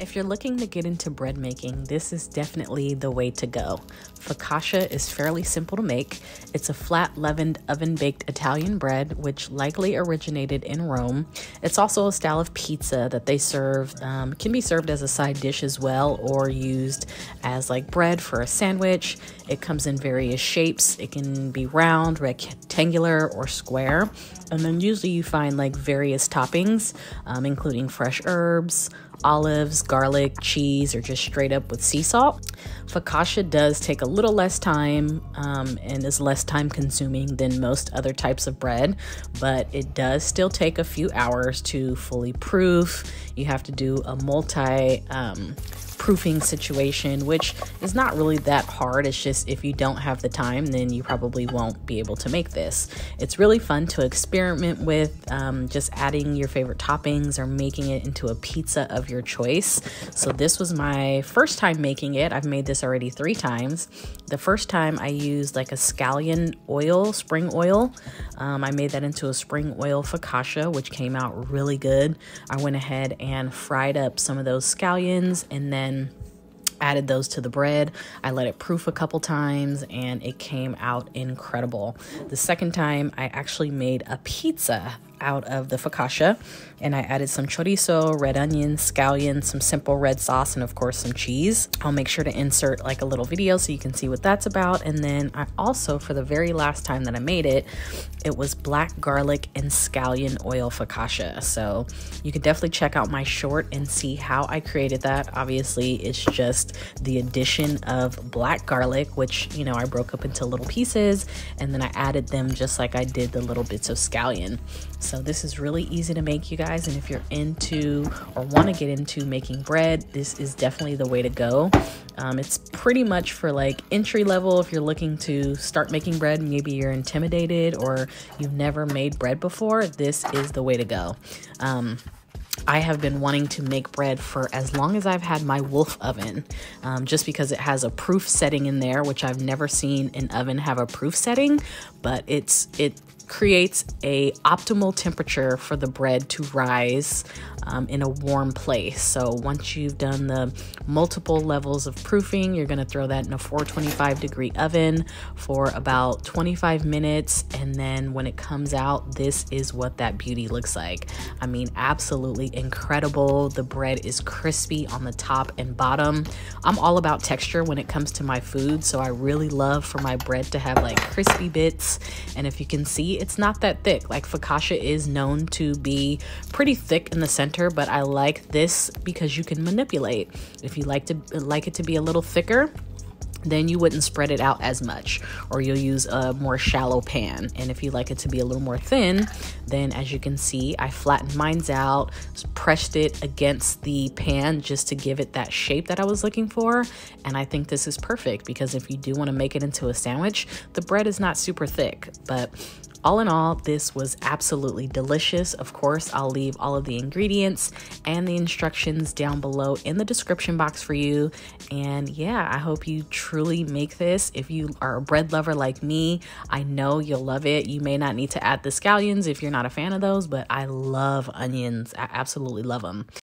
If you're looking to get into bread making, this is definitely the way to go. Focaccia is fairly simple to make. It's a flat leavened oven-baked Italian bread, which likely originated in Rome. It's also a style of pizza that they serve, can be served as a side dish as well, or used as like bread for a sandwich. It comes in various shapes. It can be round, rectangular, or square. And then usually you find like various toppings, including fresh herbs, olives, garlic, cheese, or just straight up with sea salt. Focaccia does take a little less time and is less time consuming than most other types of bread, but it does still take a few hours to fully proof. You have to do a proofing situation, which is not really that hard. It's just if you don't have the time, then you probably won't be able to make this. It's really fun to experiment with, just adding your favorite toppings or making it into a pizza of your choice. So this was my first time making it. I've made this already 3 times. The first time I used like a scallion oil, spring oil. I made that into a spring oil focaccia, which came out really good. I went ahead and fried up some of those scallions and then added those to the bread. I let it proof a couple times and it came out incredible. The second time I actually made a pizza out of the focaccia, and I added some chorizo, red onions, scallions, some simple red sauce, and of course some cheese. I'll make sure to insert like a little video so you can see what that's about. And then I also, for the very last time that I made it, it was black garlic and scallion oil focaccia. So you can definitely check out my short and see how I created that. Obviously, it's just the addition of black garlic, which, you know, I broke up into little pieces, and then I added them just like I did the little bits of scallion. So this is really easy to make, you guys, and if you're into or want to get into making bread, this is definitely the way to go. It's pretty much for like entry level. If you're looking to start making bread, maybe you're intimidated or you've never made bread before, this is the way to go. I have been wanting to make bread for as long as I've had my Wolf oven, just because it has a proof setting in there, which I've never seen an oven have a proof setting, but it creates a optimal temperature for the bread to rise in a warm place. So once you've done the multiple levels of proofing, you're going to throw that in a 425-degree oven for about 25 minutes. And then when it comes out, this is what that beauty looks like. I mean, absolutely incredible. The bread is crispy on the top and bottom. I'm all about texture when it comes to my food, so I really love for my bread to have like crispy bits. And if you can see, it's not that thick. Like focaccia is known to be pretty thick in the center, but I like this because you can manipulate. If you like it to be a little thicker, then you wouldn't spread it out as much, or you'll use a more shallow pan. And if you like it to be a little more thin, then as you can see, I flattened mine out, pressed it against the pan just to give it that shape that I was looking for. And I think this is perfect because if you do want to make it into a sandwich, the bread is not super thick. But all in all, this was absolutely delicious. Of course, I'll leave all of the ingredients and the instructions down below in the description box for you. And yeah, I hope you truly make this. If you are a bread lover like me, I know you'll love it. You may not need to add the scallions if you're not a fan of those, but I love onions. I absolutely love them.